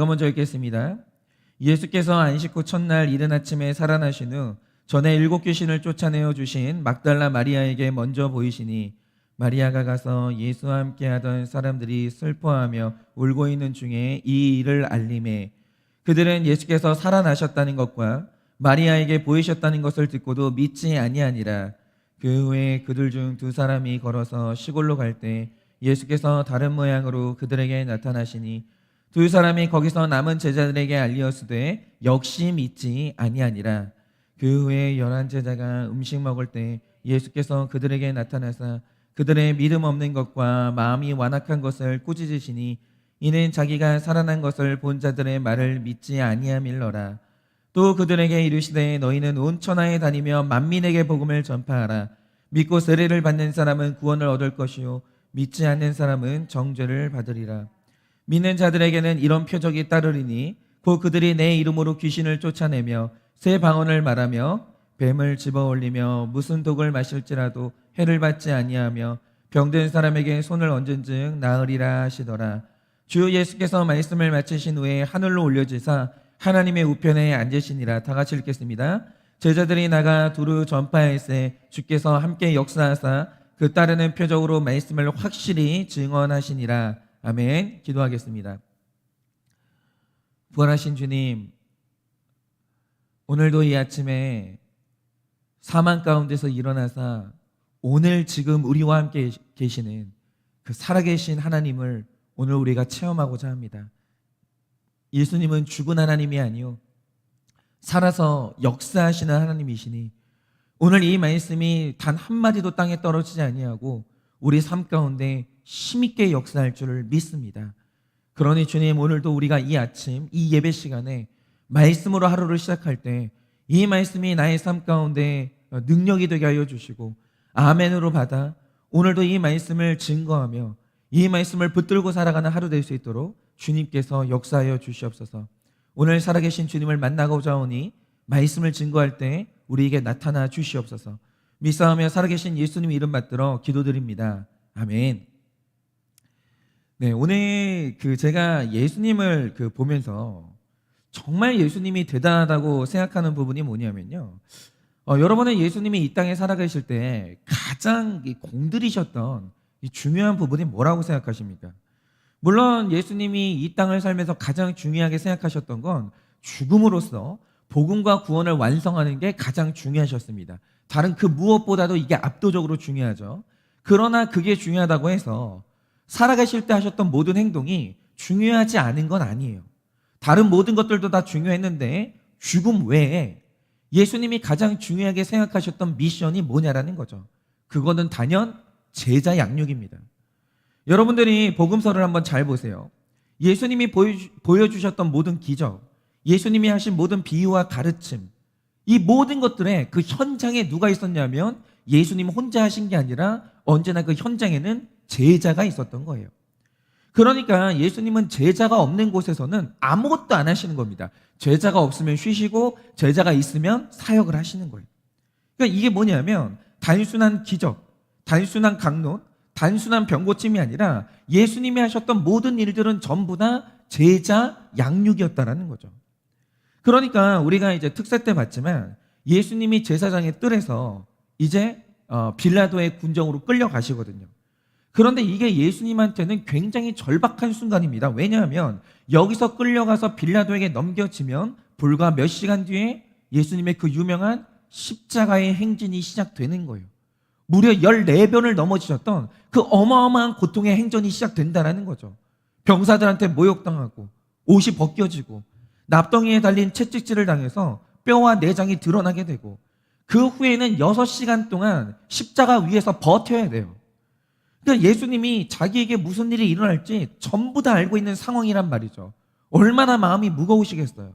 먼저 읽겠습니다. 예수께서 안식 후 첫날 이른 아침에 살아나신 후 전에 7귀신을 쫓아내어 주신 막달라 마리아에게 먼저 보이시니 마리아가 가서 예수와 함께 하던 사람들이 슬퍼하며 울고 있는 중에 이 일을 알림해 그들은 예수께서 살아나셨다는 것과 마리아에게 보이셨다는 것을 듣고도 믿지 아니하니라. 그 후에 그들 중 2사람이 걸어서 시골로 갈 때 예수께서 다른 모양으로 그들에게 나타나시니 2사람이 거기서 남은 제자들에게 알리었으되 역시 믿지 아니하니라. 그 후에 11제자가 음식 먹을 때 예수께서 그들에게 나타나사 그들의 믿음 없는 것과 마음이 완악한 것을 꾸짖으시니 이는 자기가 살아난 것을 본 자들의 말을 믿지 아니함일러라. 또 그들에게 이르시되 너희는 온 천하에 다니며 만민에게 복음을 전파하라. 믿고 세례를 받는 사람은 구원을 얻을 것이요 믿지 않는 사람은 정죄를 받으리라. 믿는 자들에게는 이런 표적이 따르리니 곧 그들이 내 이름으로 귀신을 쫓아내며 새 방언을 말하며 뱀을 집어올리며 무슨 독을 마실지라도 해를 받지 아니하며 병든 사람에게 손을 얹은즉 나으리라 하시더라. 주 예수께서 말씀을 마치신 후에 하늘로 올려지사 하나님의 우편에 앉으시니라. 다 같이 읽겠습니다. 제자들이 나가 두루 전파할세 주께서 함께 역사하사 그 따르는 표적으로 말씀을 확실히 증언하시니라. 아멘. 기도하겠습니다. 부활하신 주님, 오늘도 이 아침에 사망 가운데서 일어나사 오늘 지금 우리와 함께 계시는 그 살아계신 하나님을 오늘 우리가 체험하고자 합니다. 예수님은 죽은 하나님이 아니요 살아서 역사하시는 하나님이시니 오늘 이 말씀이 단 한마디도 땅에 떨어지지 아니하고 우리 삶 가운데 힘있게 역사할 줄을 믿습니다. 그러니 주님, 오늘도 우리가 이 아침 이 예배 시간에 말씀으로 하루를 시작할 때 이 말씀이 나의 삶 가운데 능력이 되게 하여 주시고 아멘으로 받아 오늘도 이 말씀을 증거하며 이 말씀을 붙들고 살아가는 하루 될 수 있도록 주님께서 역사하여 주시옵소서. 오늘 살아계신 주님을 만나고자 하오니 말씀을 증거할 때 우리에게 나타나 주시옵소서. 믿사오며 살아계신 예수님 이름 받들어 기도드립니다. 아멘. 네, 오늘 제가 예수님을 보면서 정말 예수님이 대단하다고 생각하는 부분이 뭐냐면요. 여러분은 예수님이 이 땅에 살아계실 때 가장 공들이셨던 이 중요한 부분이 뭐라고 생각하십니까? 물론 예수님이 이 땅을 살면서 가장 중요하게 생각하셨던 건 죽음으로써 복음과 구원을 완성하는 게 가장 중요하셨습니다. 다른 그 무엇보다도 이게 압도적으로 중요하죠. 그러나 그게 중요하다고 해서 살아계실 때 하셨던 모든 행동이 중요하지 않은 건 아니에요. 다른 모든 것들도 다 중요했는데 죽음 외에 예수님이 가장 중요하게 생각하셨던 미션이 뭐냐라는 거죠. 그거는 단연 제자 양육입니다. 여러분들이 복음서를 한번 잘 보세요. 예수님이 보여주셨던 모든 기적, 예수님이 하신 모든 비유와 가르침, 이 모든 것들에 그 현장에 누가 있었냐면 예수님 혼자 하신 게 아니라 언제나 그 현장에는 제자가 있었던 거예요. 그러니까 예수님은 제자가 없는 곳에서는 아무것도 안 하시는 겁니다. 제자가 없으면 쉬시고 제자가 있으면 사역을 하시는 거예요. 그러니까 이게 뭐냐면 단순한 기적, 단순한 강론, 단순한 병고침이 아니라 예수님이 하셨던 모든 일들은 전부 다 제자 양육이었다라는 거죠. 그러니까 우리가 이제 특세 때 봤지만 예수님이 제사장의 뜰에서 이제 빌라도의 군정으로 끌려가시거든요. 그런데 이게 예수님한테는 굉장히 절박한 순간입니다. 왜냐하면 여기서 끌려가서 빌라도에게 넘겨지면 불과 몇 시간 뒤에 예수님의 그 유명한 십자가의 행진이 시작되는 거예요. 무려 14번을 넘어지셨던 그 어마어마한 고통의 행전이 시작된다는 거죠. 병사들한테 모욕당하고 옷이 벗겨지고 납덩이에 달린 채찍질을 당해서 뼈와 내장이 드러나게 되고 그 후에는 6시간 동안 십자가 위에서 버텨야 돼요. 그러니까 예수님이 자기에게 무슨 일이 일어날지 전부 다 알고 있는 상황이란 말이죠. 얼마나 마음이 무거우시겠어요.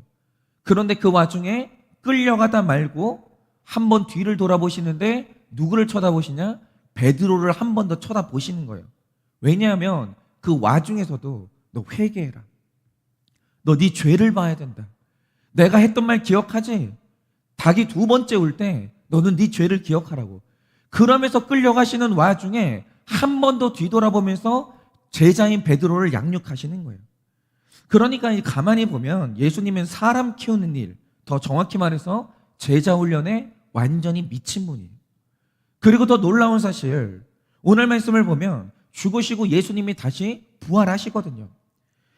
그런데 그 와중에 끌려가다 말고 한 번 뒤를 돌아보시는데 누구를 쳐다보시냐? 베드로를 한 번 더 쳐다보시는 거예요. 왜냐하면 그 와중에서도 너 회개해라. 너 네 죄를 봐야 된다. 내가 했던 말 기억하지? 닭이 2번째 올 때 너는 네 죄를 기억하라고. 그러면서 끌려가시는 와중에 한 번 더 뒤돌아보면서 제자인 베드로를 양육하시는 거예요. 그러니까 가만히 보면 예수님은 사람 키우는 일, 더 정확히 말해서 제자 훈련에 완전히 미친 분이에요. 그리고 더 놀라운 사실, 오늘 말씀을 보면 죽으시고 예수님이 다시 부활하시거든요.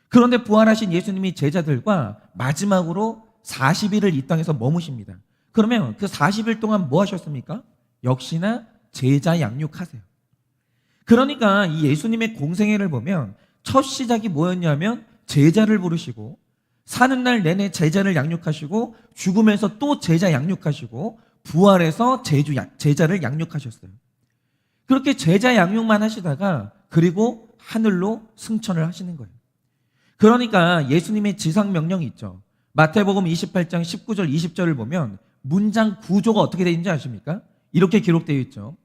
그런데 부활하신 예수님이 제자들과 마지막으로 40일을 이 땅에서 머무십니다. 그러면 그 40일 동안 뭐 하셨습니까? 역시나 제자 양육하세요. 그러니까 이 예수님의 공생애를 보면 첫 시작이 뭐였냐면 제자를 부르시고 사는 날 내내 제자를 양육하시고 죽으면서 또 제자 양육하시고 부활해서 제자를 양육하셨어요. 그렇게 제자 양육만 하시다가 그리고 하늘로 승천을 하시는 거예요. 그러니까 예수님의 지상 명령이 있죠. 마태복음 28장 19절 20절을 보면 문장 구조가 어떻게 되어 있는지 아십니까? 이렇게 기록되어 있죠.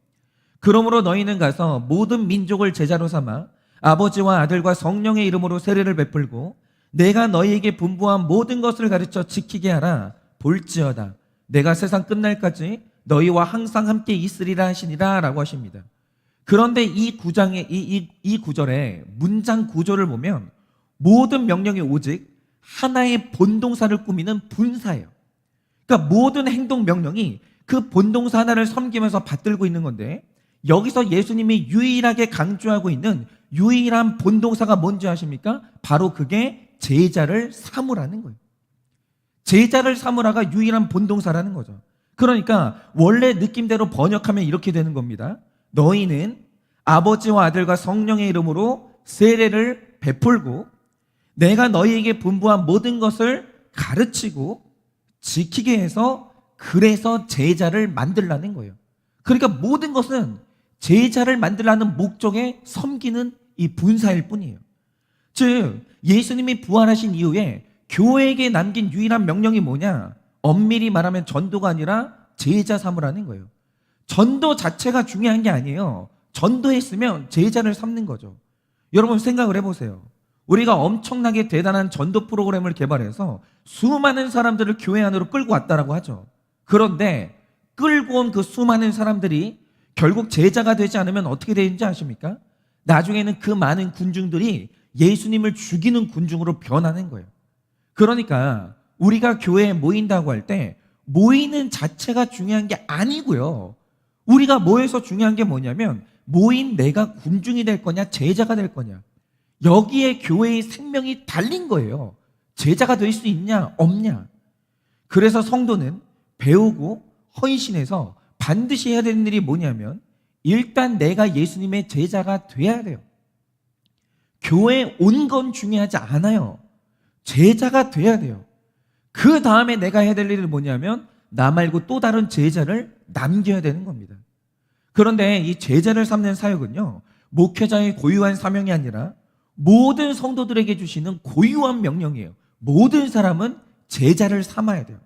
그러므로 너희는 가서 모든 민족을 제자로 삼아 아버지와 아들과 성령의 이름으로 세례를 베풀고 내가 너희에게 분부한 모든 것을 가르쳐 지키게 하라. 볼지어다 내가 세상 끝날까지 너희와 항상 함께 있으리라 하시니라 라고 하십니다. 그런데 이 구장의 이 구절의 문장 구조를 보면 모든 명령이 오직 하나의 본동사를 꾸미는 분사예요. 그러니까 모든 행동 명령이 그 본동사 하나를 섬기면서 받들고 있는 건데 여기서 예수님이 유일하게 강조하고 있는 유일한 본동사가 뭔지 아십니까? 바로 그게 제자를 삼으라는 거예요. 제자를 삼으라가 유일한 본동사라는 거죠. 그러니까 원래 느낌대로 번역하면 이렇게 되는 겁니다. 너희는 아버지와 아들과 성령의 이름으로 세례를 베풀고 내가 너희에게 분부한 모든 것을 가르치고 지키게 해서 그래서 제자를 만들라는 거예요. 그러니까 모든 것은 제자를 만들라는 목적에 섬기는 이 분사일 뿐이에요. 즉 예수님이 부활하신 이후에 교회에게 남긴 유일한 명령이 뭐냐? 엄밀히 말하면 전도가 아니라 제자 삼으라는 거예요. 전도 자체가 중요한 게 아니에요. 전도했으면 제자를 삼는 거죠. 여러분 생각을 해보세요. 우리가 엄청나게 대단한 전도 프로그램을 개발해서 수많은 사람들을 교회 안으로 끌고 왔다라고 하죠. 그런데 끌고 온 그 수많은 사람들이 결국 제자가 되지 않으면 어떻게 되는지 아십니까? 나중에는 그 많은 군중들이 예수님을 죽이는 군중으로 변하는 거예요. 그러니까 우리가 교회에 모인다고 할 때 모이는 자체가 중요한 게 아니고요. 우리가 모여서 중요한 게 뭐냐면 모인 내가 군중이 될 거냐 제자가 될 거냐. 여기에 교회의 생명이 달린 거예요. 제자가 될 수 있냐 없냐. 그래서 성도는 배우고 헌신해서 반드시 해야 되는 일이 뭐냐면 일단 내가 예수님의 제자가 돼야 돼요. 교회에 온 건 중요하지 않아요. 제자가 돼야 돼요. 그 다음에 내가 해야 될 일은 뭐냐면 나 말고 또 다른 제자를 남겨야 되는 겁니다. 그런데 이 제자를 삼는 사역은요, 목회자의 고유한 사명이 아니라 모든 성도들에게 주시는 고유한 명령이에요. 모든 사람은 제자를 삼아야 돼요.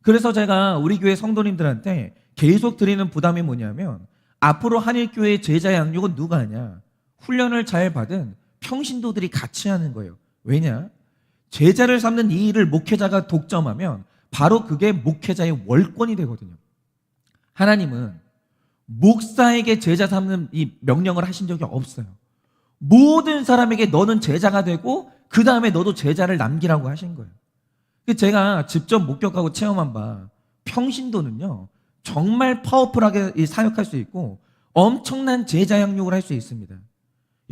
그래서 제가 우리 교회 성도님들한테 계속 드리는 부담이 뭐냐면 앞으로 한일교회의 제자 양육은 누가 하냐? 훈련을 잘 받은 평신도들이 같이 하는 거예요. 왜냐? 제자를 삼는 이 일을 목회자가 독점하면 바로 그게 목회자의 월권이 되거든요. 하나님은 목사에게 제자 삼는 이 명령을 하신 적이 없어요. 모든 사람에게 너는 제자가 되고 그 다음에 너도 제자를 남기라고 하신 거예요. 제가 직접 목격하고 체험한 바 평신도는요 정말 파워풀하게 사역할 수 있고 엄청난 제자 양육을 할 수 있습니다.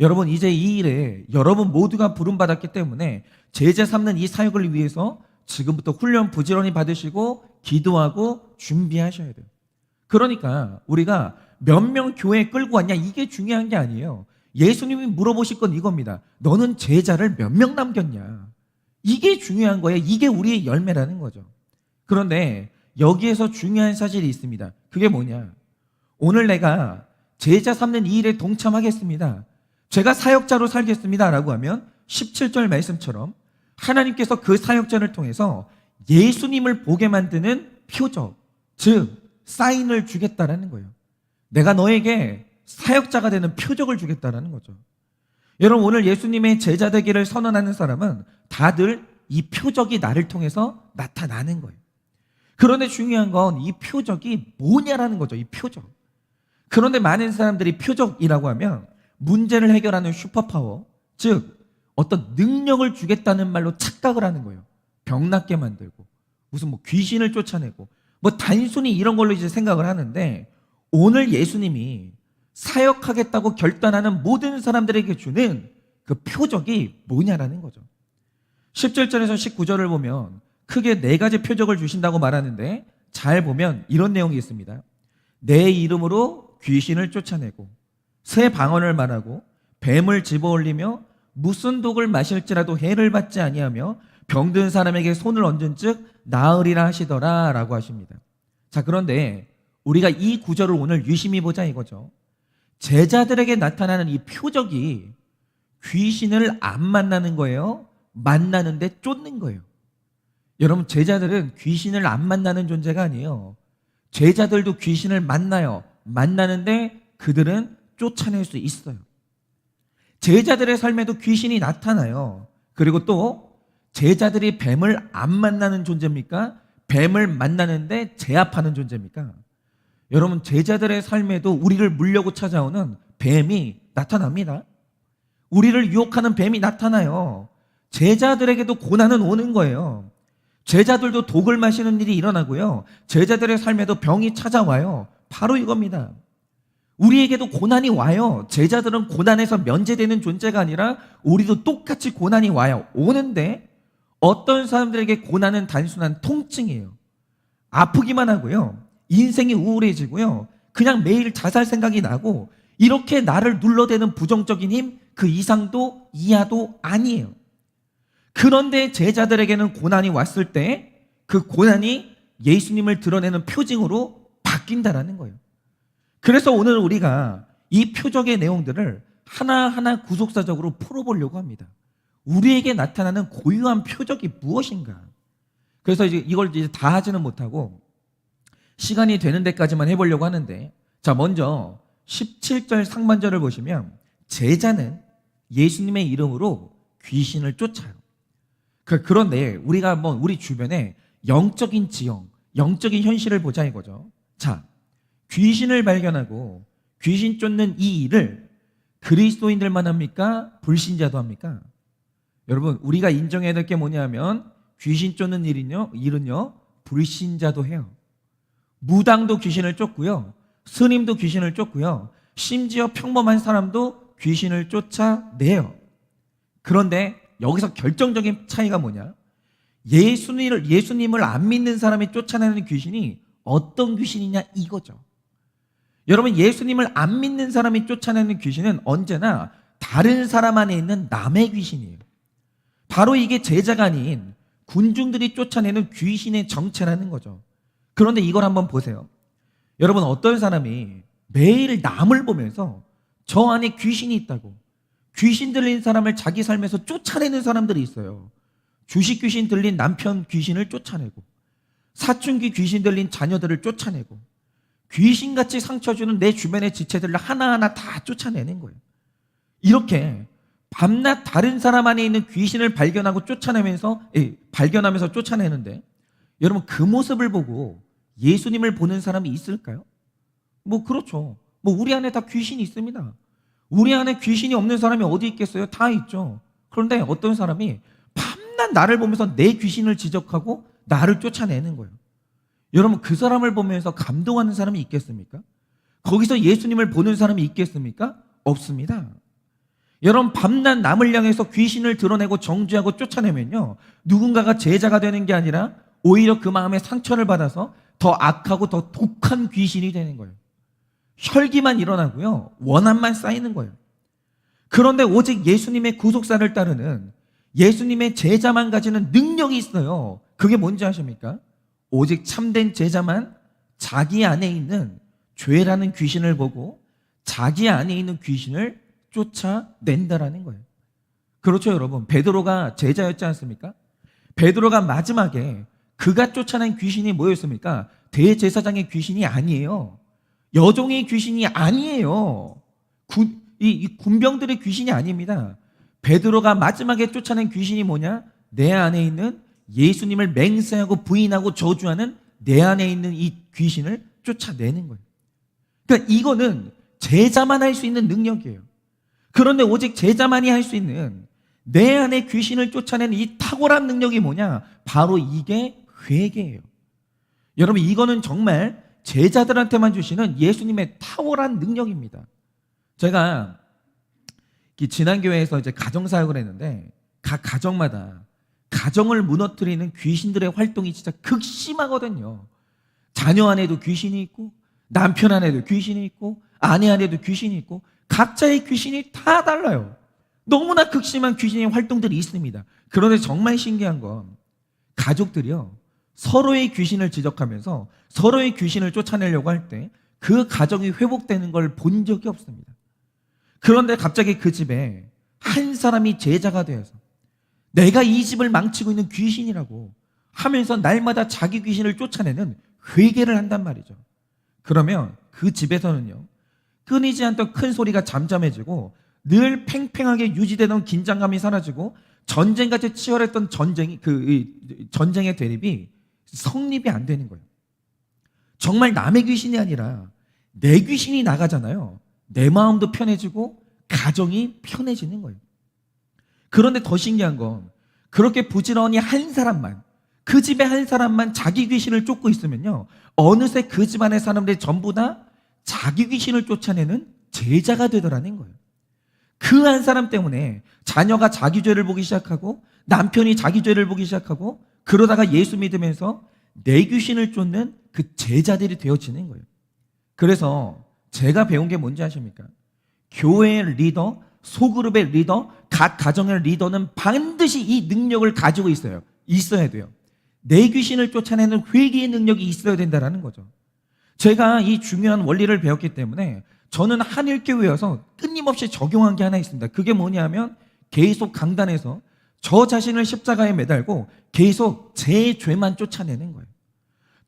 여러분 이제 이 일에 여러분 모두가 부름받았기 때문에 제자 삼는 이 사역을 위해서 지금부터 훈련 부지런히 받으시고 기도하고 준비하셔야 돼요. 그러니까 우리가 몇 명 교회에 끌고 왔냐 이게 중요한 게 아니에요. 예수님이 물어보실 건 이겁니다. 너는 제자를 몇 명 남겼냐? 이게 중요한 거예요. 이게 우리의 열매라는 거죠. 그런데 여기에서 중요한 사실이 있습니다. 그게 뭐냐? 오늘 내가 제자 삼는 이 일에 동참하겠습니다. 제가 사역자로 살겠습니다. 라고 하면 17절 말씀처럼 하나님께서 그 사역자를 통해서 예수님을 보게 만드는 표적, 즉 사인을 주겠다라는 거예요. 내가 너에게 사역자가 되는 표적을 주겠다라는 거죠. 여러분 오늘 예수님의 제자 되기를 선언하는 사람은 다들 이 표적이 나를 통해서 나타나는 거예요. 그런데 중요한 건 이 표적이 뭐냐라는 거죠. 이 표적. 그런데 많은 사람들이 표적이라고 하면 문제를 해결하는 슈퍼파워, 즉 어떤 능력을 주겠다는 말로 착각을 하는 거예요. 병 낫게 만들고 무슨 뭐 귀신을 쫓아내고 뭐 단순히 이런 걸로 이제 생각을 하는데, 오늘 예수님이 사역하겠다고 결단하는 모든 사람들에게 주는 그 표적이 뭐냐라는 거죠. 17절에서 19절을 보면 크게 네 가지 표적을 주신다고 말하는데, 잘 보면 이런 내용이 있습니다. 내 이름으로 귀신을 쫓아내고 새 방언을 말하고 뱀을 집어올리며 무슨 독을 마실지라도 해를 받지 아니하며 병든 사람에게 손을 얹은 즉 나으리라 하시더라 라고 하십니다. 자, 그런데 우리가 이 구절을 오늘 유심히 보자 이거죠. 제자들에게 나타나는 이 표적이 귀신을 안 만나는 거예요? 만나는데 쫓는 거예요? 여러분, 제자들은 귀신을 안 만나는 존재가 아니에요. 제자들도 귀신을 만나요. 만나는데 그들은 쫓아낼 수 있어요. 제자들의 삶에도 귀신이 나타나요. 그리고 또 제자들이 뱀을 안 만나는 존재입니까? 뱀을 만나는데 제압하는 존재입니까? 여러분, 제자들의 삶에도 우리를 물려고 찾아오는 뱀이 나타납니다. 우리를 유혹하는 뱀이 나타나요. 제자들에게도 고난은 오는 거예요. 제자들도 독을 마시는 일이 일어나고요. 제자들의 삶에도 병이 찾아와요. 바로 이겁니다. 우리에게도 고난이 와요. 제자들은 고난에서 면제되는 존재가 아니라 우리도 똑같이 고난이 와요. 오는데 어떤 사람들에게 고난은 단순한 통증이에요. 아프기만 하고요. 인생이 우울해지고요. 그냥 매일 자살 생각이 나고, 이렇게 나를 눌러대는 부정적인 힘, 그 이상도 이하도 아니에요. 그런데 제자들에게는 고난이 왔을 때 그 고난이 예수님을 드러내는 표징으로 바뀐다라는 거예요. 그래서 오늘 우리가 이 표적의 내용들을 하나하나 구속사적으로 풀어보려고 합니다. 우리에게 나타나는 고유한 표적이 무엇인가? 그래서 이걸 이제 다 하지는 못하고 시간이 되는 데까지만 해보려고 하는데, 자, 먼저 17절 상반절을 보시면 제자는 예수님의 이름으로 귀신을 쫓아요. 그런데 우리가 한번 우리 주변에 영적인 지형, 영적인 현실을 보자 이거죠. 자, 귀신을 발견하고 귀신 쫓는 이 일을 그리스도인들만 합니까? 불신자도 합니까? 여러분, 우리가 인정해야 될 게 뭐냐면 귀신 쫓는 일은요 불신자도 해요. 무당도 귀신을 쫓고요, 스님도 귀신을 쫓고요, 심지어 평범한 사람도 귀신을 쫓아내요. 그런데 여기서 결정적인 차이가 뭐냐? 예수님을 안 믿는 사람이 쫓아내는 귀신이 어떤 귀신이냐 이거죠. 여러분, 예수님을 안 믿는 사람이 쫓아내는 귀신은 언제나 다른 사람 안에 있는 남의 귀신이에요. 바로 이게 제자가 아닌 군중들이 쫓아내는 귀신의 정체라는 거죠. 그런데 이걸 한번 보세요. 여러분, 어떤 사람이 매일 남을 보면서 저 안에 귀신이 있다고 귀신 들린 사람을 자기 삶에서 쫓아내는 사람들이 있어요. 주식 귀신 들린 남편 귀신을 쫓아내고, 사춘기 귀신 들린 자녀들을 쫓아내고, 귀신같이 상처 주는 내 주변의 지체들을 하나하나 다 쫓아내는 거예요. 이렇게 밤낮 다른 사람 안에 있는 귀신을 발견하면서 쫓아내는데, 여러분, 그 모습을 보고 예수님을 보는 사람이 있을까요? 뭐 그렇죠. 뭐 우리 안에 다 귀신이 있습니다. 우리 안에 귀신이 없는 사람이 어디 있겠어요? 다 있죠. 그런데 어떤 사람이 밤낮 나를 보면서 내 귀신을 지적하고 나를 쫓아내는 거예요. 여러분, 그 사람을 보면서 감동하는 사람이 있겠습니까? 거기서 예수님을 보는 사람이 있겠습니까? 없습니다. 여러분, 밤낮 남을 향해서 귀신을 드러내고 정죄하고 쫓아내면요, 누군가가 제자가 되는 게 아니라 오히려 그 마음에 상처를 받아서 더 악하고 더 독한 귀신이 되는 거예요. 혈기만 일어나고요, 원한만 쌓이는 거예요. 그런데 오직 예수님의 구속사를 따르는 예수님의 제자만 가지는 능력이 있어요. 그게 뭔지 아십니까? 오직 참된 제자만 자기 안에 있는 죄라는 귀신을 보고 자기 안에 있는 귀신을 쫓아낸다라는 거예요. 그렇죠, 여러분. 베드로가 제자였지 않습니까? 베드로가 마지막에 그가 쫓아낸 귀신이 뭐였습니까? 대제사장의 귀신이 아니에요. 여종의 귀신이 아니에요. 이 군병들의 귀신이 아닙니다. 베드로가 마지막에 쫓아낸 귀신이 뭐냐? 내 안에 있는 예수님을 맹세하고 부인하고 저주하는 내 안에 있는 이 귀신을 쫓아내는 거예요. 그러니까 이거는 제자만 할 수 있는 능력이에요. 그런데 오직 제자만이 할 수 있는 내 안에 귀신을 쫓아내는 이 탁월한 능력이 뭐냐? 바로 이게 회개예요. 여러분, 이거는 정말 제자들한테만 주시는 예수님의 탁월한 능력입니다. 제가 지난 교회에서 이제 가정사역을 했는데, 각 가정마다 가정을 무너뜨리는 귀신들의 활동이 진짜 극심하거든요. 자녀 안에도 귀신이 있고, 남편 안에도 귀신이 있고, 아내 안에도 귀신이 있고, 각자의 귀신이 다 달라요. 너무나 극심한 귀신의 활동들이 있습니다. 그런데 정말 신기한 건 가족들이요, 서로의 귀신을 지적하면서 서로의 귀신을 쫓아내려고 할 때 그 가정이 회복되는 걸 본 적이 없습니다. 그런데 갑자기 그 집에 한 사람이 제자가 되어서 내가 이 집을 망치고 있는 귀신이라고 하면서 날마다 자기 귀신을 쫓아내는 회개를 한단 말이죠. 그러면 그 집에서는요, 끊이지 않던 큰 소리가 잠잠해지고 늘 팽팽하게 유지되던 긴장감이 사라지고 전쟁같이 치열했던 전쟁의 대립이 성립이 안 되는 거예요. 정말 남의 귀신이 아니라 내 귀신이 나가잖아요. 내 마음도 편해지고 가정이 편해지는 거예요. 그런데 더 신기한 건 그렇게 부지런히 한 사람만, 그 집에 한 사람만 자기 귀신을 쫓고 있으면요, 어느새 그 집안의 사람들이 전부 다 자기 귀신을 쫓아내는 제자가 되더라는 거예요. 그 한 사람 때문에 자녀가 자기 죄를 보기 시작하고 남편이 자기 죄를 보기 시작하고 그러다가 예수 믿으면서 내 귀신을 쫓는 그 제자들이 되어지는 거예요. 그래서 제가 배운 게 뭔지 아십니까? 교회의 리더, 소그룹의 리더, 각 가정의 리더는 반드시 이 능력을 가지고 있어야 돼요. 내 귀신을 쫓아내는 회개의 능력이 있어야 된다는 거죠. 제가 이 중요한 원리를 배웠기 때문에 저는 한일교회여서 끊임없이 적용한 게 하나 있습니다. 그게 뭐냐면 계속 강단에서 저 자신을 십자가에 매달고 계속 제 죄만 쫓아내는 거예요.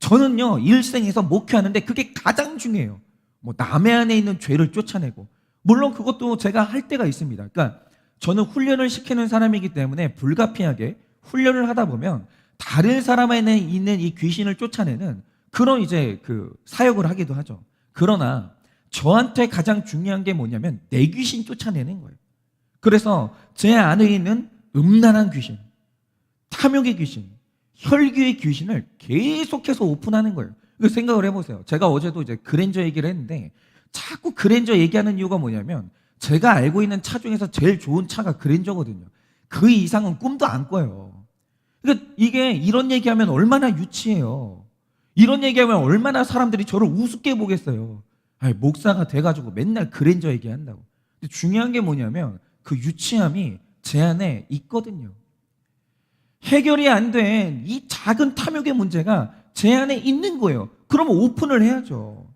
저는요, 일생에서 목회하는데 그게 가장 중요해요. 뭐 남의 안에 있는 죄를 쫓아내고, 물론 그것도 제가 할 때가 있습니다. 그러니까 저는 훈련을 시키는 사람이기 때문에 불가피하게 훈련을 하다 보면 다른 사람 안에 있는 이 귀신을 쫓아내는 그런 이제 그 사역을 하기도 하죠. 그러나 저한테 가장 중요한 게 뭐냐면 내 귀신 쫓아내는 거예요. 그래서 제 안에 있는 음란한 귀신, 탐욕의 귀신, 혈기의 귀신을 계속해서 오픈하는 거예요. 생각을 해보세요. 제가 어제도 이제 그랜저 얘기를 했는데 자꾸 그랜저 얘기하는 이유가 뭐냐면 제가 알고 있는 차 중에서 제일 좋은 차가 그랜저거든요. 그 이상은 꿈도 안 꿔요. 그러니까 이게 이런 얘기하면 얼마나 유치해요. 이런 얘기하면 얼마나 사람들이 저를 우습게 보겠어요. 아니, 목사가 돼가지고 맨날 그랜저 얘기한다고. 근데 중요한 게 뭐냐면 그 유치함이 제 안에 있거든요. 해결이 안 된 이 작은 탐욕의 문제가 제 안에 있는 거예요. 그러면 오픈을 해야죠.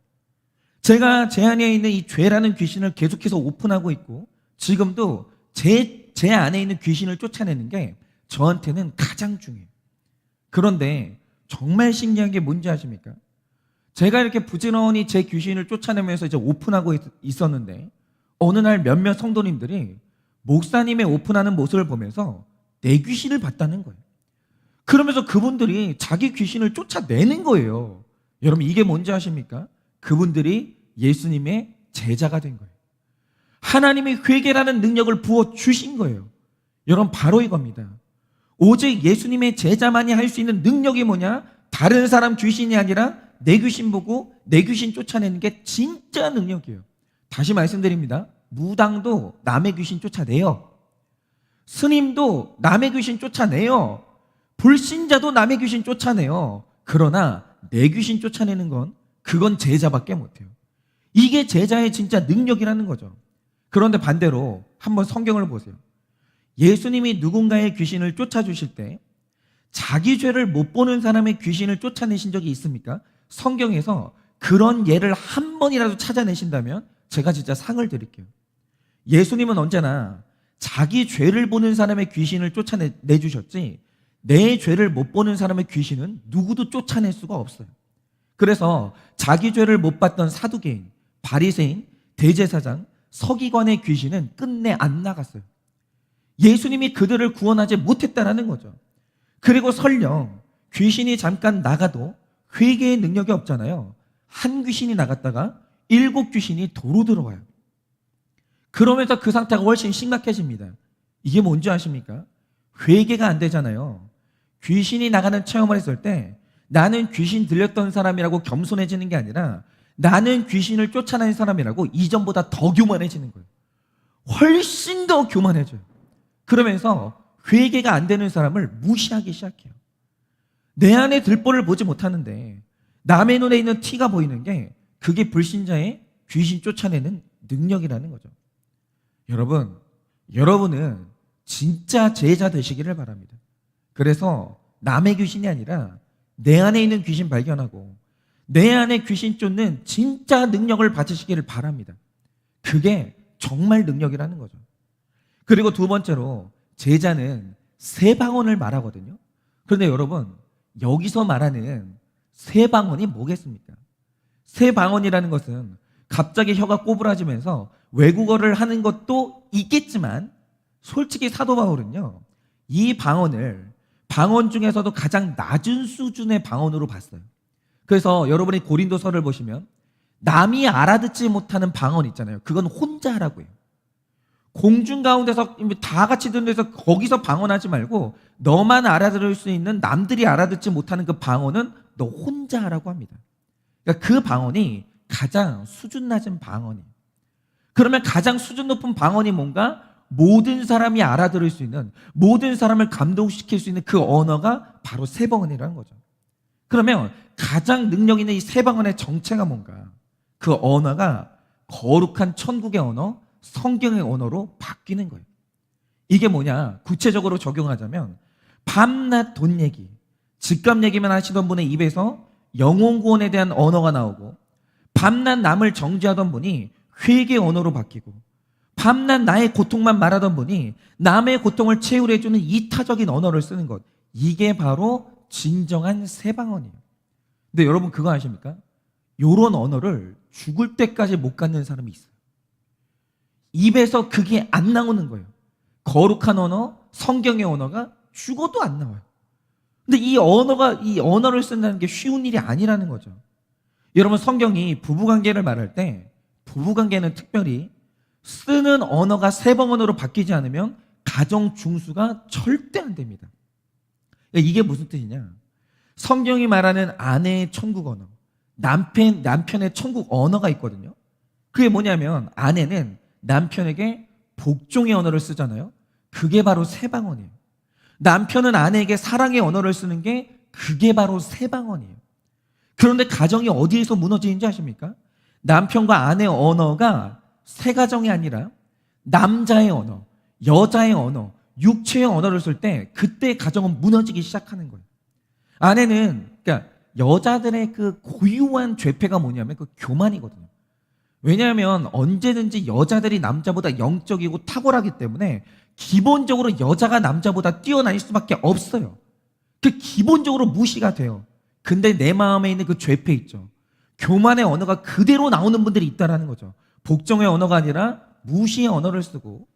제가 제 안에 있는 이 죄라는 귀신을 계속해서 오픈하고 있고 지금도 제 안에 있는 귀신을 쫓아내는 게 저한테는 가장 중요해요. 그런데 정말 신기한 게 뭔지 아십니까? 제가 이렇게 부지런히 제 귀신을 쫓아내면서 이제 오픈하고 있었는데 어느 날 몇몇 성도님들이 목사님의 오픈하는 모습을 보면서 내 귀신을 봤다는 거예요. 그러면서 그분들이 자기 귀신을 쫓아내는 거예요. 여러분, 이게 뭔지 아십니까? 그분들이 예수님의 제자가 된 거예요. 하나님이 회개라는 능력을 부어 주신 거예요. 여러분, 바로 이겁니다. 오직 예수님의 제자만이 할 수 있는 능력이 뭐냐? 다른 사람 귀신이 아니라 내 귀신 보고 내 귀신 쫓아내는 게 진짜 능력이에요. 다시 말씀드립니다. 무당도 남의 귀신 쫓아내요. 스님도 남의 귀신 쫓아내요. 불신자도 남의 귀신 쫓아내요. 그러나 내 귀신 쫓아내는 그건 제자밖에 못해요. 이게 제자의 진짜 능력이라는 거죠. 그런데 반대로 한번 성경을 보세요. 예수님이 누군가의 귀신을 쫓아주실 때 자기 죄를 못 보는 사람의 귀신을 쫓아내신 적이 있습니까? 성경에서 그런 예를 한 번이라도 찾아내신다면 제가 진짜 상을 드릴게요. 예수님은 언제나 자기 죄를 보는 사람의 귀신을 쫓아내주셨지 내 죄를 못 보는 사람의 귀신은 누구도 쫓아낼 수가 없어요. 그래서 자기 죄를 못 봤던 사두개인, 바리새인, 대제사장, 서기관의 귀신은 끝내 안 나갔어요. 예수님이 그들을 구원하지 못했다는 거죠. 그리고 설령 귀신이 잠깐 나가도 회개의 능력이 없잖아요. 한 귀신이 나갔다가 7 귀신이 도로 들어와요. 그러면서 그 상태가 훨씬 심각해집니다. 이게 뭔지 아십니까? 회개가 안 되잖아요. 귀신이 나가는 체험을 했을 때 나는 귀신 들렸던 사람이라고 겸손해지는 게 아니라 나는 귀신을 쫓아낸 사람이라고 이전보다 더 교만해지는 거예요. 훨씬 더 교만해져요. 그러면서 회개가 안 되는 사람을 무시하기 시작해요. 내 안에 들보를 보지 못하는데 남의 눈에 있는 티가 보이는 게 그게 불신자의 귀신 쫓아내는 능력이라는 거죠. 여러분은 진짜 제자 되시기를 바랍니다. 그래서 남의 귀신이 아니라 내 안에 있는 귀신 발견하고 내 안에 귀신 쫓는 진짜 능력을 받으시기를 바랍니다. 그게 정말 능력이라는 거죠. 그리고 두 번째로 제자는 세 방언을 말하거든요. 그런데 여러분, 여기서 말하는 세 방언이 뭐겠습니까? 세 방언이라는 것은 갑자기 혀가 꼬부라지면서 외국어를 하는 것도 있겠지만 솔직히 사도 바울은요, 이 방언을 방언 중에서도 가장 낮은 수준의 방언으로 봤어요. 그래서 여러분이 고린도서를 보시면 남이 알아듣지 못하는 방언 있잖아요. 그건 혼자 하라고 해요. 공중 가운데서 다 같이 듣는 데서 거기서 방언하지 말고 너만 알아들을 수 있는 남들이 알아듣지 못하는 그 방언은 너 혼자 하라고 합니다. 그러니까 그 방언이 가장 수준 낮은 방언이에요. 그러면 가장 수준 높은 방언이 뭔가? 모든 사람이 알아들을 수 있는, 모든 사람을 감동시킬 수 있는 그 언어가 바로 세 방언이라는 거죠. 그러면 가장 능력 있는 이 세 방언의 정체가 뭔가? 그 언어가 거룩한 천국의 언어, 성경의 언어로 바뀌는 거예요. 이게 뭐냐? 구체적으로 적용하자면 밤낮 돈 얘기, 집값 얘기만 하시던 분의 입에서 영혼 구원에 대한 언어가 나오고, 밤낮 남을 정죄하던 분이 회개 언어로 바뀌고, 밤낮 나의 고통만 말하던 분이 남의 고통을 채우려 해주는 이타적인 언어를 쓰는 것, 이게 바로 진정한 세 방언이에요. 근데 여러분 그거 아십니까? 요런 언어를 죽을 때까지 못 갖는 사람이 있어요. 입에서 그게 안 나오는 거예요. 거룩한 언어, 성경의 언어가 죽어도 안 나와요. 근데 이 언어를 쓴다는 게 쉬운 일이 아니라는 거죠. 여러분, 성경이 부부관계를 말할 때 부부관계는 특별히 쓰는 언어가 세 방언으로 바뀌지 않으면 가정 중수가 절대 안 됩니다. 이게 무슨 뜻이냐? 성경이 말하는 아내의 천국 언어, 남편의 천국 언어가 있거든요. 그게 뭐냐면 아내는 남편에게 복종의 언어를 쓰잖아요. 그게 바로 세 방언이에요. 남편은 아내에게 사랑의 언어를 쓰는 게 그게 바로 세 방언이에요. 그런데 가정이 어디에서 무너지는지 아십니까? 남편과 아내의 언어가 세 가정이 아니라 남자의 언어, 여자의 언어, 육체의 언어를 쓸 때 그때 가정은 무너지기 시작하는 거예요. 아내는, 그러니까 여자들의 그 고유한 죄패가 뭐냐면 그 교만이거든요. 왜냐하면 언제든지 여자들이 남자보다 영적이고 탁월하기 때문에 기본적으로 여자가 남자보다 뛰어날 수밖에 없어요. 그 기본적으로 무시가 돼요. 근데 내 마음에 있는 그 죄패 있죠. 교만의 언어가 그대로 나오는 분들이 있다는 거죠. 복종의 언어가 아니라 무시의 언어를 쓰고,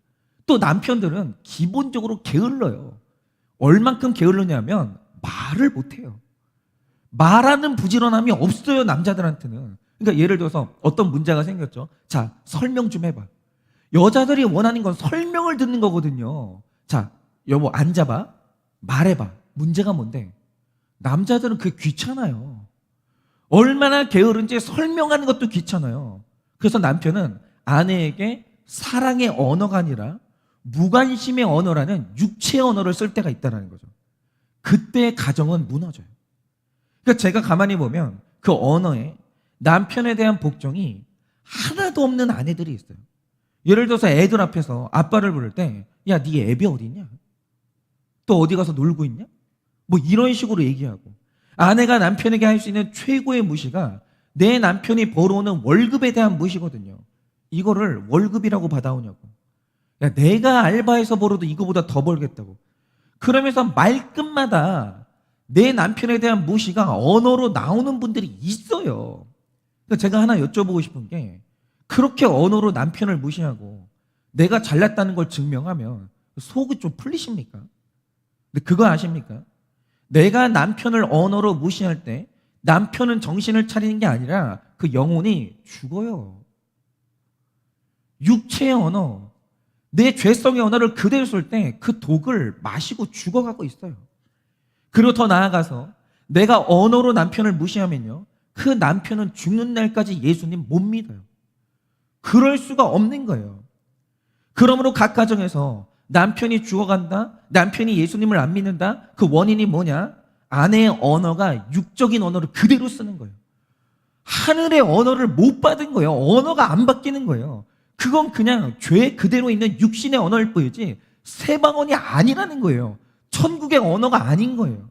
또 남편들은 기본적으로 게을러요. 얼만큼 게을르냐면 말을 못해요. 말하는 부지런함이 없어요, 남자들한테는. 그러니까 예를 들어서 어떤 문제가 생겼죠. 자, 설명 좀 해봐. 여자들이 원하는 건 설명을 듣는 거거든요. 자, 여보 앉아봐, 말해봐. 문제가 뭔데? 남자들은 그게 귀찮아요. 얼마나 게으른지 설명하는 것도 귀찮아요. 그래서 남편은 아내에게 사랑의 언어가 아니라 무관심의 언어라는 육체의 언어를 쓸 때가 있다는 거죠. 그때 가정은 무너져요. 그러니까 제가 가만히 보면 그 언어에 남편에 대한 복종이 하나도 없는 아내들이 있어요. 예를 들어서 애들 앞에서 아빠를 부를 때, 야, 네 애비 어디 있냐? 또 어디 가서 놀고 있냐? 뭐 이런 식으로 얘기하고, 아내가 남편에게 할 수 있는 최고의 무시가 내 남편이 벌어오는 월급에 대한 무시거든요. 이거를 월급이라고 받아오냐고. 야, 내가 알바해서 벌어도 이거보다 더 벌겠다고. 그러면서 말끝마다 내 남편에 대한 무시가 언어로 나오는 분들이 있어요. 그러니까 제가 하나 여쭤보고 싶은 게, 그렇게 언어로 남편을 무시하고 내가 잘났다는 걸 증명하면 속이 좀 풀리십니까? 근데 그거 아십니까? 내가 남편을 언어로 무시할 때 남편은 정신을 차리는 게 아니라 그 영혼이 죽어요. 육체의 언어, 내 죄성의 언어를 그대로 쓸 때 그 독을 마시고 죽어가고 있어요. 그리고 더 나아가서 내가 언어로 남편을 무시하면요, 그 남편은 죽는 날까지 예수님 못 믿어요. 그럴 수가 없는 거예요. 그러므로 각 가정에서 남편이 죽어간다, 남편이 예수님을 안 믿는다, 그 원인이 뭐냐? 아내의 언어가 육적인 언어를 그대로 쓰는 거예요. 하늘의 언어를 못 받은 거예요. 언어가 안 바뀌는 거예요. 그건 그냥 죄 그대로 있는 육신의 언어일 뿐이지 새 방언이 아니라는 거예요. 천국의 언어가 아닌 거예요.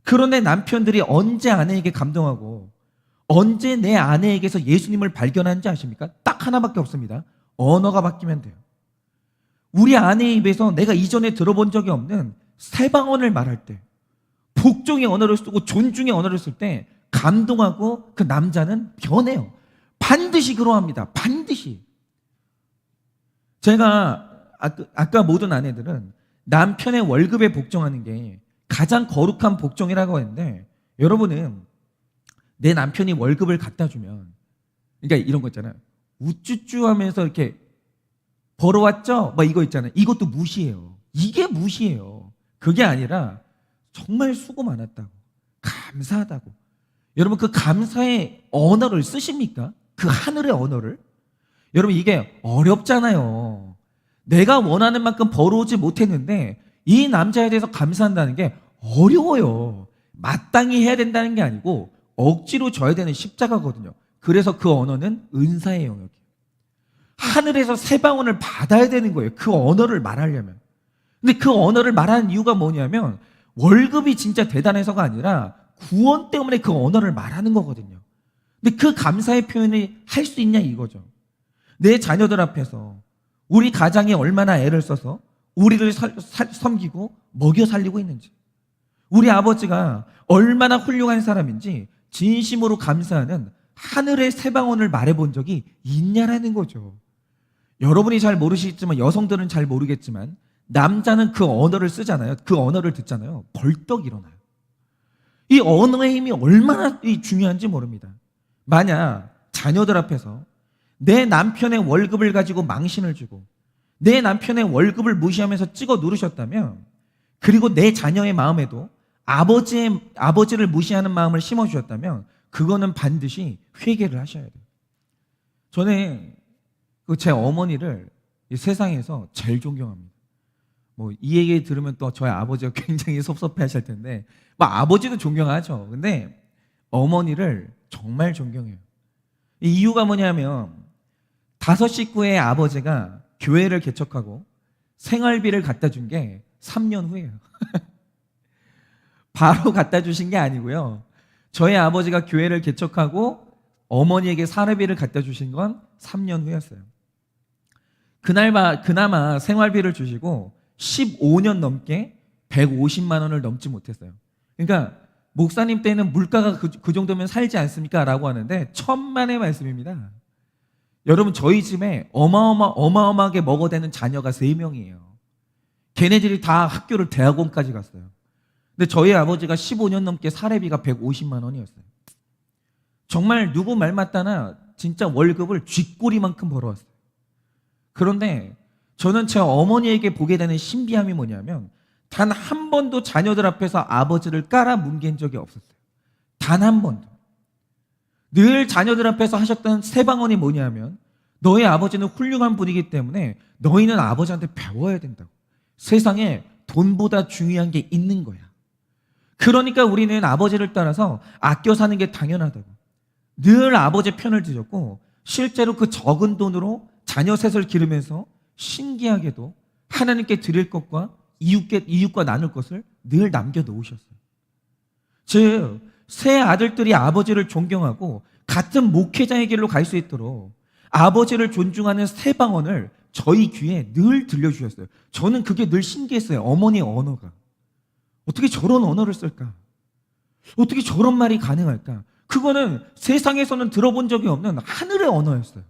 그런데 남편들이 언제 아내에게 감동하고 언제 내 아내에게서 예수님을 발견하는지 아십니까? 딱 하나밖에 없습니다. 언어가 바뀌면 돼요. 우리 아내의 입에서 내가 이전에 들어본 적이 없는 새 방언을 말할 때, 복종의 언어를 쓰고 존중의 언어를 쓸 때 감동하고 그 남자는 변해요. 반드시 그러합니다. 반드시. 제가 아까 모든 아내들은 남편의 월급에 복종하는 게 가장 거룩한 복종이라고 했는데, 여러분은 내 남편이 월급을 갖다 주면, 그러니까 이런 거 있잖아요. 우쭈쭈 하면서 이렇게 벌어왔죠? 막 이거 있잖아요. 이것도 무시해요. 이게 무시해요. 그게 아니라 정말 수고 많았다고, 감사하다고. 여러분, 그 감사의 언어를 쓰십니까? 그 하늘의 언어를? 여러분, 이게 어렵잖아요. 내가 원하는 만큼 벌어오지 못했는데 이 남자에 대해서 감사한다는 게 어려워요. 마땅히 해야 된다는 게 아니고 억지로 져야 되는 십자가거든요. 그래서 그 언어는 은사의 영역이에요. 하늘에서 새 방언을 받아야 되는 거예요. 그 언어를 말하려면. 근데 그 언어를 말하는 이유가 뭐냐면 월급이 진짜 대단해서가 아니라 구원 때문에 그 언어를 말하는 거거든요. 근데 그 감사의 표현을 할 수 있냐 이거죠. 내 자녀들 앞에서 우리 가장이 얼마나 애를 써서 우리를 섬기고 먹여 살리고 있는지, 우리 아버지가 얼마나 훌륭한 사람인지 진심으로 감사하는 하늘의 새 방언을 말해본 적이 있냐라는 거죠. 여러분이 잘 모르시겠지만, 여성들은 잘 모르겠지만, 남자는 그 언어를 쓰잖아요. 그 언어를 듣잖아요. 벌떡 일어나요. 이 언어의 힘이 얼마나 중요한지 모릅니다. 만약 자녀들 앞에서 내 남편의 월급을 가지고 망신을 주고 내 남편의 월급을 무시하면서 찍어 누르셨다면, 그리고 내 자녀의 마음에도 아버지를 무시하는 마음을 심어주셨다면, 그거는 반드시 회개를 하셔야 돼요. 저는 제 어머니를 이 세상에서 제일 존경합니다. 이 얘기 들으면 또 저희 아버지가 굉장히 섭섭해 하실 텐데, 아버지도 존경하죠. 근데 어머니를 정말 존경해요. 이 이유가 뭐냐면, 5 식구의 아버지가 교회를 개척하고 생활비를 갖다 준 게 3년 후예요. 바로 갖다 주신 게 아니고요. 저희 아버지가 교회를 개척하고 어머니에게 사례비를 갖다 주신 건 3년 후였어요. 그나마 생활비를 주시고 15년 넘게 150만 원을 넘지 못했어요. 그러니까 목사님 때는 물가가 그 정도면 살지 않습니까? 라고 하는데 천만의 말씀입니다. 여러분, 저희 집에 어마어마하게 먹어대는 자녀가 3명이에요. 걔네들이 다 학교를 대학원까지 갔어요. 근데 저희 아버지가 15년 넘게 사례비가 150만 원이었어요. 정말 누구 말 맞다나 진짜 월급을 쥐꼬리만큼 벌어왔어요. 그런데 저는 제 어머니에게 보게 되는 신비함이 뭐냐면, 단 한 번도 자녀들 앞에서 아버지를 깔아뭉갠 적이 없었어요. 단 한 번도. 늘 자녀들 앞에서 하셨던 새 방언이 뭐냐면, 너희 아버지는 훌륭한 분이기 때문에 너희는 아버지한테 배워야 된다고. 세상에 돈보다 중요한 게 있는 거야. 그러니까 우리는 아버지를 따라서 아껴 사는 게 당연하다고. 늘 아버지 편을 드셨고, 실제로 그 적은 돈으로 자녀 셋을 기르면서 신기하게도 하나님께 드릴 것과 이웃과 나눌 것을 늘 남겨놓으셨어요. 즉, 새 아들들이 아버지를 존경하고 같은 목회자의 길로 갈 수 있도록 아버지를 존중하는 새 방언을 저희 귀에 늘 들려주셨어요. 저는 그게 늘 신기했어요. 어머니의 언어가 어떻게 저런 언어를 쓸까? 어떻게 저런 말이 가능할까? 그거는 세상에서는 들어본 적이 없는 하늘의 언어였어요.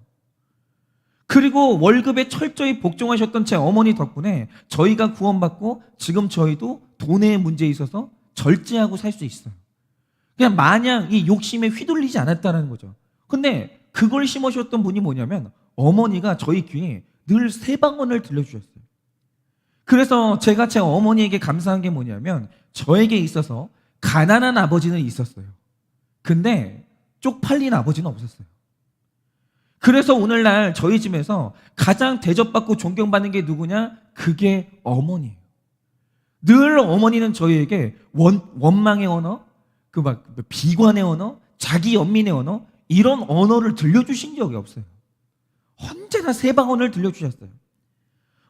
그리고 월급에 철저히 복종하셨던 제 어머니 덕분에 저희가 구원받고 지금 저희도 돈의 문제에 있어서 절제하고 살 수 있어요. 그냥 마냥 이 욕심에 휘둘리지 않았다는 거죠. 근데 그걸 심어주셨던 분이 뭐냐면, 어머니가 저희 귀에 늘 세 방언을 들려주셨어요. 그래서 제가 제 어머니에게 감사한 게 뭐냐면 저에게 있어서 가난한 아버지는 있었어요. 근데 쪽팔린 아버지는 없었어요. 그래서 오늘날 저희 집에서 가장 대접받고 존경받는 게 누구냐? 그게 어머니예요. 늘 어머니는 저희에게 원망의 언어, 그 막 비관의 언어, 자기 연민의 언어, 이런 언어를 들려주신 적이 없어요. 언제나 세 방언을 들려주셨어요.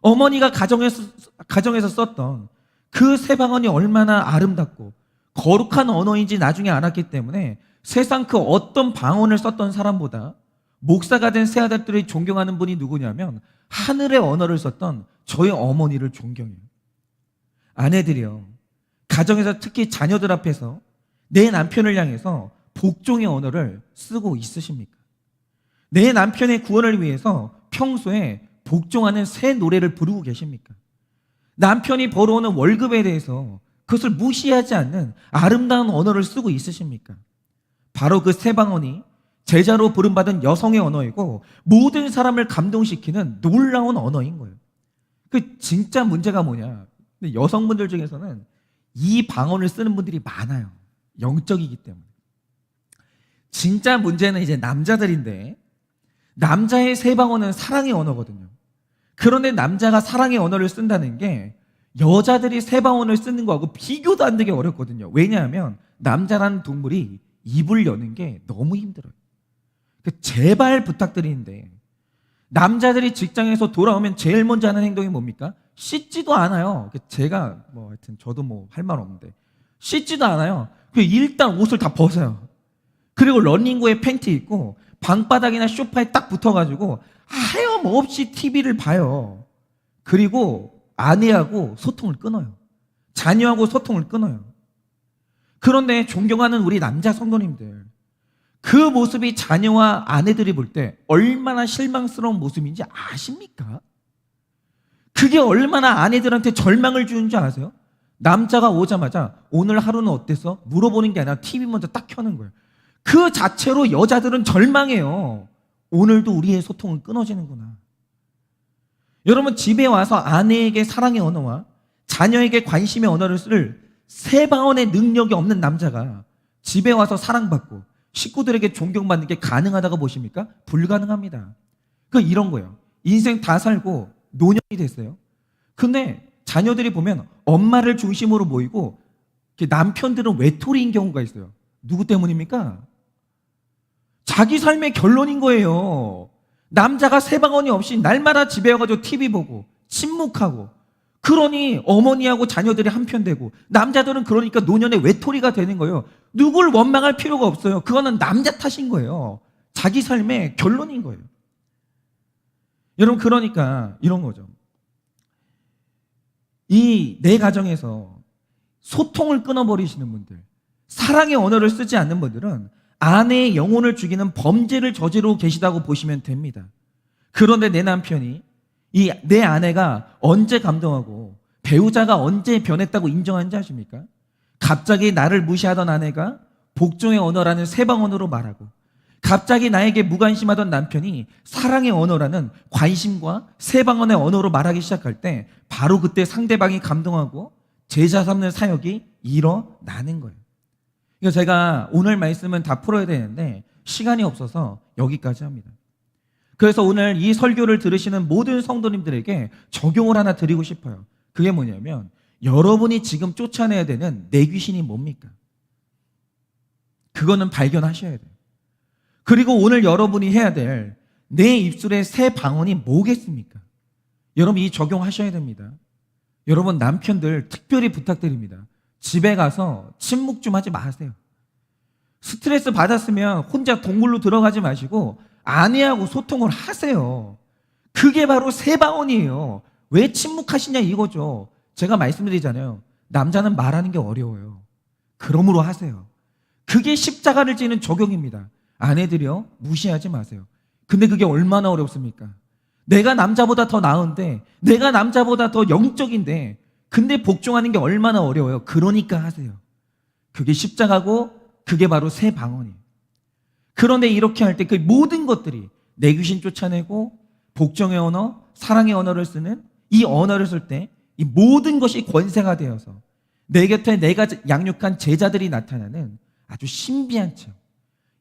어머니가 가정에서 썼던 그 세 방언이 얼마나 아름답고 거룩한 언어인지 나중에 알았기 때문에 세상 그 어떤 방언을 썼던 사람보다 목사가 된 새 아들들이 존경하는 분이 누구냐면 하늘의 언어를 썼던 저희 어머니를 존경해요. 아내들이요, 가정에서 특히 자녀들 앞에서 내 남편을 향해서 복종의 언어를 쓰고 있으십니까? 내 남편의 구원을 위해서 평소에 복종하는 새 노래를 부르고 계십니까? 남편이 벌어오는 월급에 대해서 그것을 무시하지 않는 아름다운 언어를 쓰고 있으십니까? 바로 그 세 방언이 제자로 부름받은 여성의 언어이고 모든 사람을 감동시키는 놀라운 언어인 거예요. 그 진짜 문제가 뭐냐? 여성분들 중에서는 이 방언을 쓰는 분들이 많아요. 영적이기 때문에. 진짜 문제는 이제 남자들인데, 남자의 세 방언은 사랑의 언어거든요. 그런데 남자가 사랑의 언어를 쓴다는 게 여자들이 세 방언을 쓰는 거하고 비교도 안 되게 어렵거든요. 왜냐하면 남자라는 동물이 입을 여는 게 너무 힘들어요. 제발 부탁드리는데, 남자들이 직장에서 돌아오면 제일 먼저 하는 행동이 뭡니까? 씻지도 않아요. 제가 하여튼 저도 할 말 없는데 씻지도 않아요. 일단 옷을 다 벗어요. 그리고 러닝구에 팬티 입고 방바닥이나 소파에 딱 붙어가지고 하염없이 TV를 봐요. 그리고 아내하고 소통을 끊어요. 자녀하고 소통을 끊어요. 그런데 존경하는 우리 남자 성도님들, 그 모습이 자녀와 아내들이 볼 때 얼마나 실망스러운 모습인지 아십니까? 그게 얼마나 아내들한테 절망을 주는 줄 아세요? 남자가 오자마자 오늘 하루는 어땠어? 물어보는 게 아니라 TV 먼저 딱 켜는 거예요. 그 자체로 여자들은 절망해요. 오늘도 우리의 소통은 끊어지는구나. 여러분, 집에 와서 아내에게 사랑의 언어와 자녀에게 관심의 언어를 쓸 세 방언의 능력이 없는 남자가 집에 와서 사랑받고 식구들에게 존경받는 게 가능하다고 보십니까? 불가능합니다. 이런 거예요. 인생 다 살고 노년이 됐어요. 근데 자녀들이 보면 엄마를 중심으로 모이고 남편들은 외톨이인 경우가 있어요. 누구 때문입니까? 자기 삶의 결론인 거예요. 남자가 세 방언이 없이 날마다 집에 와가지고 TV 보고 침묵하고, 그러니 어머니하고 자녀들이 한편 되고, 남자들은 그러니까 노년에 외톨이가 되는 거예요. 누굴 원망할 필요가 없어요. 그거는 남자 탓인 거예요. 자기 삶의 결론인 거예요. 여러분, 그러니까 이런 거죠. 이 내 가정에서 소통을 끊어버리시는 분들, 사랑의 언어를 쓰지 않는 분들은 아내의 영혼을 죽이는 범죄를 저지르고 계시다고 보시면 됩니다. 그런데 내 남편이, 내 아내가 언제 감동하고 배우자가 언제 변했다고 인정하는지 아십니까? 갑자기 나를 무시하던 아내가 복종의 언어라는 세 방언으로 말하고, 갑자기 나에게 무관심하던 남편이 사랑의 언어라는 관심과 세 방언의 언어로 말하기 시작할 때 바로 그때 상대방이 감동하고 제자 삼는 사역이 일어나는 거예요. 그래서 제가 오늘 말씀은 다 풀어야 되는데 시간이 없어서 여기까지 합니다. 그래서 오늘 이 설교를 들으시는 모든 성도님들에게 적용을 하나 드리고 싶어요. 그게 뭐냐면, 여러분이 지금 쫓아내야 되는 내 귀신이 뭡니까? 그거는 발견하셔야 돼요. 그리고 오늘 여러분이 해야 될 내 입술의 새 방언이 뭐겠습니까? 여러분, 이 적용하셔야 됩니다. 여러분, 남편들 특별히 부탁드립니다. 집에 가서 침묵 좀 하지 마세요. 스트레스 받았으면 혼자 동굴로 들어가지 마시고 아내하고 소통을 하세요. 그게 바로 새 방언이에요. 왜 침묵하시냐 이거죠. 제가 말씀드리잖아요. 남자는 말하는 게 어려워요. 그러므로 하세요. 그게 십자가를 지는 적용입니다. 아내들이요, 무시하지 마세요. 근데 그게 얼마나 어렵습니까? 내가 남자보다 더 나은데, 내가 남자보다 더 영적인데, 근데 복종하는 게 얼마나 어려워요. 그러니까 하세요. 그게 십자가고 그게 바로 새 방언이에요. 그런데 이렇게 할 때 그 모든 것들이 내 귀신 쫓아내고 복종의 언어, 사랑의 언어를 쓰는 이 언어를 쓸 때 이 모든 것이 권세가 되어서 내 곁에 내가 양육한 제자들이 나타나는 아주 신비한 체험.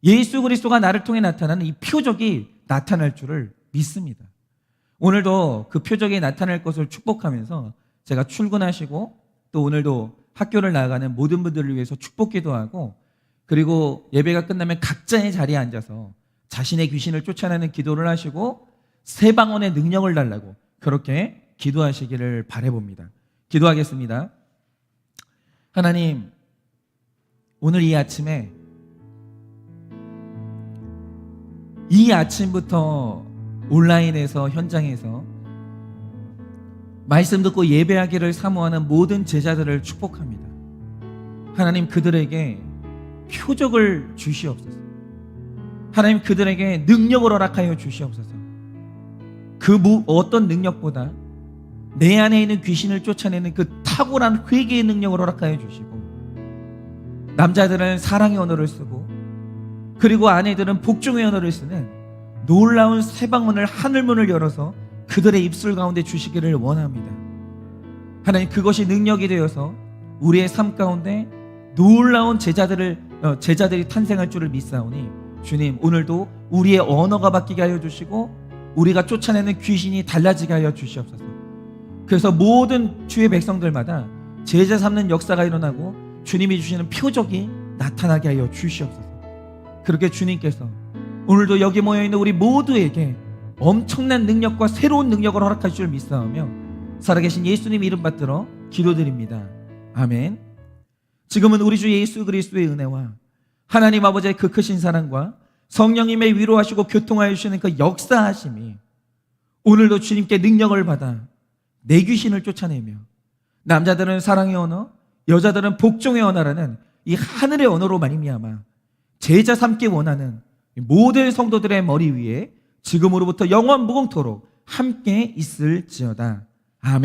예수 그리스도가 나를 통해 나타나는 이 표적이 나타날 줄을 믿습니다. 오늘도 그 표적이 나타날 것을 축복하면서 제가 출근하시고 또 오늘도 학교를 나가는 모든 분들을 위해서 축복 기도하고, 그리고 예배가 끝나면 각자의 자리에 앉아서 자신의 귀신을 쫓아내는 기도를 하시고 새 방언의 능력을 달라고 그렇게 기도하시기를 바라봅니다. 기도하겠습니다. 하나님, 오늘 이 아침에 이 아침부터 온라인에서 현장에서 말씀 듣고 예배하기를 사모하는 모든 제자들을 축복합니다. 하나님, 그들에게 표적을 주시옵소서. 하나님, 그들에게 능력을 허락하여 주시옵소서. 그 어떤 능력보다 내 안에 있는 귀신을 쫓아내는 그 탁월한 회개의 능력을 허락하여 주시고, 남자들은 사랑의 언어를 쓰고 그리고 아내들은 복종의 언어를 쓰는 놀라운 새 방언을, 하늘문을 열어서 그들의 입술 가운데 주시기를 원합니다. 하나님, 그것이 능력이 되어서 우리의 삶 가운데 놀라운 제자들이 탄생할 줄을 믿사오니, 주님, 오늘도 우리의 언어가 바뀌게 하여 주시고 우리가 쫓아내는 귀신이 달라지게 하여 주시옵소서. 그래서 모든 주의 백성들마다 제자 삼는 역사가 일어나고 주님이 주시는 표적이 나타나게 하여 주시옵소서. 그렇게 주님께서 오늘도 여기 모여있는 우리 모두에게 엄청난 능력과 새로운 능력을 허락하실 줄 믿사오며 살아계신 예수님 이름 받들어 기도드립니다. 아멘. 지금은 우리 주 예수 그리스도의 은혜와 하나님 아버지의 그 크신 사랑과 성령님의 위로하시고 교통하여 주시는 그 역사하심이 오늘도 주님께 능력을 받아 내 귀신을 쫓아내며 남자들은 사랑의 언어, 여자들은 복종의 언어라는 이 하늘의 언어로 말미암아 제자 삼기 원하는 모든 성도들의 머리 위에 지금으로부터 영원 무궁토록 함께 있을지어다. 아멘.